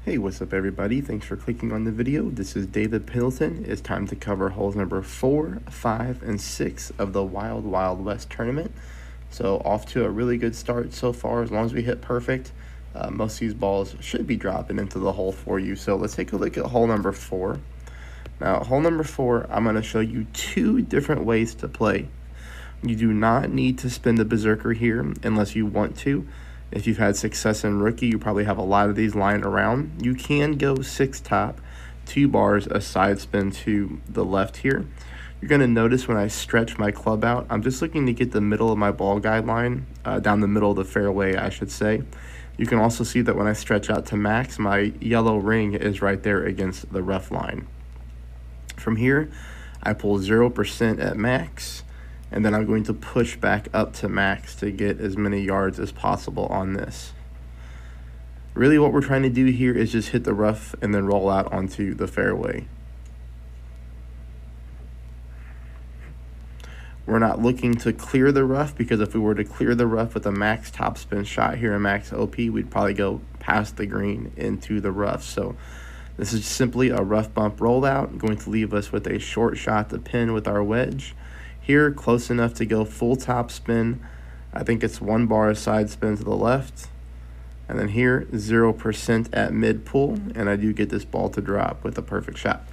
Hey, what's up everybody? Thanks for clicking on the video. This is David Pendleton. It's time to cover holes number 4, 5, and 6 of the Wild Wild West tournament. So off to a really good start so far. As long as we hit perfect, most of these balls should be dropping into the hole for you. So let's take a look at hole number 4. Now, hole number 4, I'm going to show you 2 different ways to play. You do not need to spin the Berserker here unless you want to. If you've had success in Rookie, you probably have a lot of these lying around. You can go 6 top, 2 bars, a side spin to the left here. You're going to notice when I stretch my club out, I'm just looking to get the middle of my ball guideline, down the middle of the fairway, I should say. You can also see that when I stretch out to max, my yellow ring is right there against the rough line. From here, I pull 0% at max, and then I'm going to push back up to max to get as many yards as possible on this. Really what we're trying to do here is just hit the rough and then roll out onto the fairway. We're not looking to clear the rough, because if we were to clear the rough with a max topspin shot here in max OP, we'd probably go past the green into the rough. So this is simply a rough bump rollout, going to leave us with a short shot to pin with our wedge. Here, close enough to go full top spin. I think it's 1 bar side spin to the left. And then here, 0% at mid pull, and I do get this ball to drop with a perfect shot.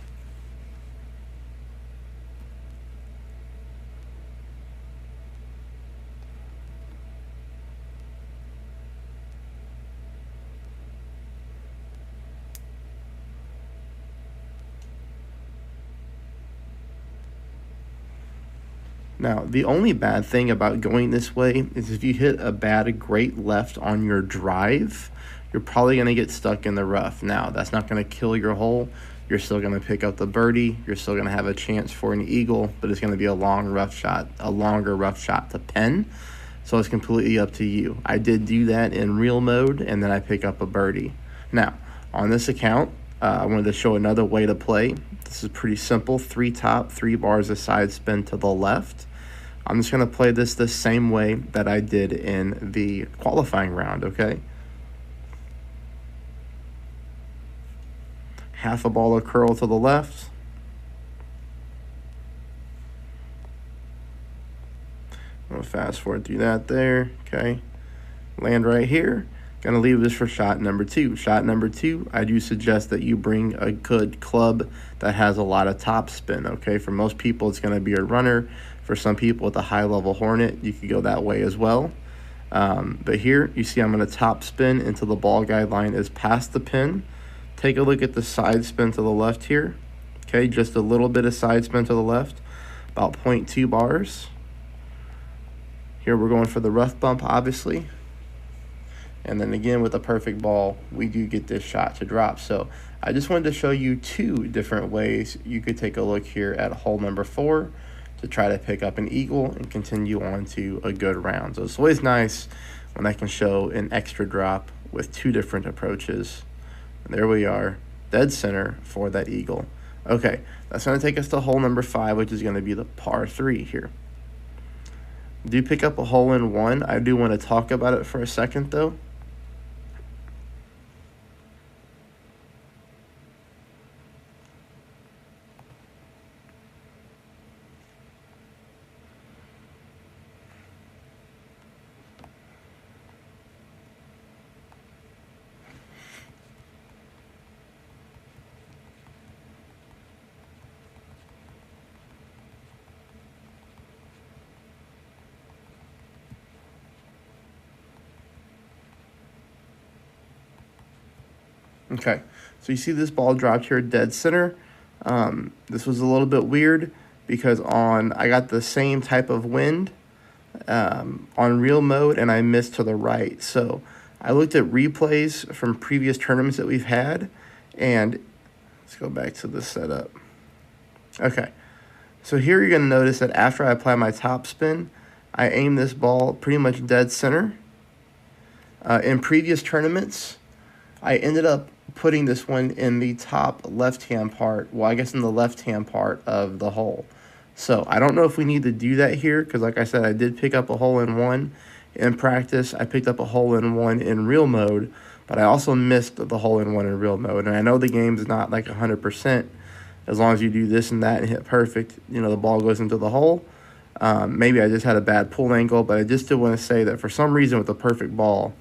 Now, the only bad thing about going this way is if you hit a bad great left on your drive, you're probably going to get stuck in the rough. Now, that's not going to kill your hole. You're still going to pick up the birdie. You're still going to have a chance for an eagle, but it's going to be a long rough shot, a longer rough shot to pin. So it's completely up to you. I did do that in real mode, and then I pick up a birdie. Now, on this account, I wanted to show another way to play. This is pretty simple. 3 top, 3 bars a side spin to the left. I'm just going to play this the same way that I did in the qualifying round, okay? Half a ball of curl to the left. I'm going to fast forward through that there, okay? Land right here. Going to leave this for shot number 2. Shot number 2, I do suggest that you bring a good club that has a lot of top spin, okay? For most people, it's going to be a runner. For some people with a high-level Hornet, you could go that way as well. But here, you see I'm going to top spin until the ball guideline is past the pin. Take a look at the side spin to the left here. Okay, just a little bit of side spin to the left, about 0.2 bars. Here we're going for the rough bump, obviously. And then again, with a perfect ball, we do get this shot to drop. So I just wanted to show you 2 different ways you could take a look here at hole number 4 to try to pick up an eagle and continue on to a good round. So it's always nice when I can show an extra drop with 2 different approaches. And there we are, dead center for that eagle. Okay, that's going to take us to hole number 5, which is going to be the par 3 here. Do pick up a hole in 1. I do want to talk about it for a second though. Okay, so you see this ball dropped here dead center. This was a little bit weird because I got the same type of wind on real mode, and I missed to the right. So I looked at replays from previous tournaments that we've had, and let's go back to the setup. Okay, so here you're going to notice that after I apply my top spin, I aim this ball pretty much dead center. In previous tournaments, I ended up putting this one in the top left-hand part, well, I guess in the left-hand part of the hole. So I don't know if we need to do that here, because like I said, I did pick up a hole in 1 in practice. I picked up a hole in 1 in real mode, but I also missed the hole-in-one in real mode. And I know the game's not like 100%. As long as you do this and that and hit perfect, you know, the ball goes into the hole. Maybe I just had a bad pull angle, but I just did want to say that for some reason with the perfect ball,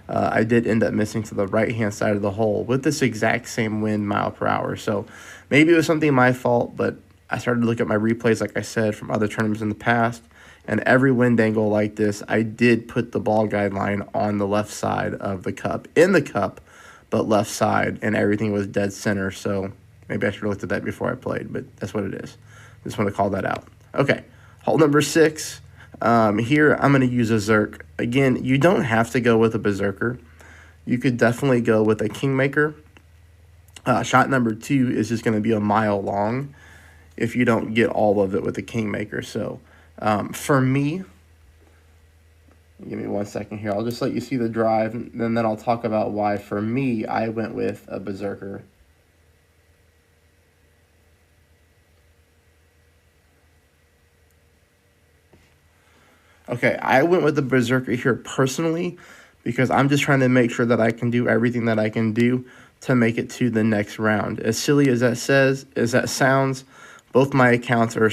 I did end up missing to the right-hand side of the hole with this exact same wind mile per hour. So maybe it was something my fault, but I started to look at my replays, like I said, from other tournaments in the past. And every wind angle like this, I did put the ball guideline on the left side of the cup, in the cup, but left side, and everything was dead center. So maybe I should have looked at that before I played, but that's what it is. Just want to call that out. Okay, hole number 6. Here, I'm going to use a Zerk. Again, you don't have to go with a Berserker. You could definitely go with a Kingmaker. Shot number 2 is just going to be a mile long if you don't get all of it with the Kingmaker. So, for me, give me 1 second here. I'll just let you see the drive, and then I'll talk about why, for me, I went with a Berserker. Okay, I went with the Berserker here personally because I'm just trying to make sure that I can do everything that I can do to make it to the next round. As silly as that sounds, both my accounts are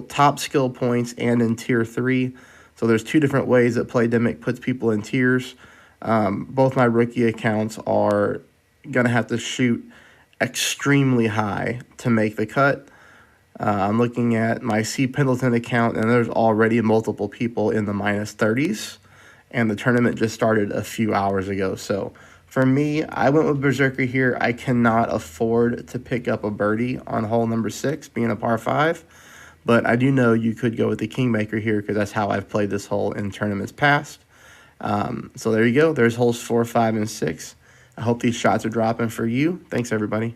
top skill points and in tier 3. So there's 2 different ways that Playdemic puts people in tiers. Both my rookie accounts are going to have to shoot extremely high to make the cut. I'm looking at my C. Pendleton account, and there's already multiple people in the minus 30s, and the tournament just started a few hours ago. So for me, I went with Berserker here. I cannot afford to pick up a birdie on hole number 6, being a par 5, but I do know you could go with the Kingmaker here because that's how I've played this hole in tournaments past. So there you go. There's holes 4, 5, and 6. I hope these shots are dropping for you. Thanks, everybody.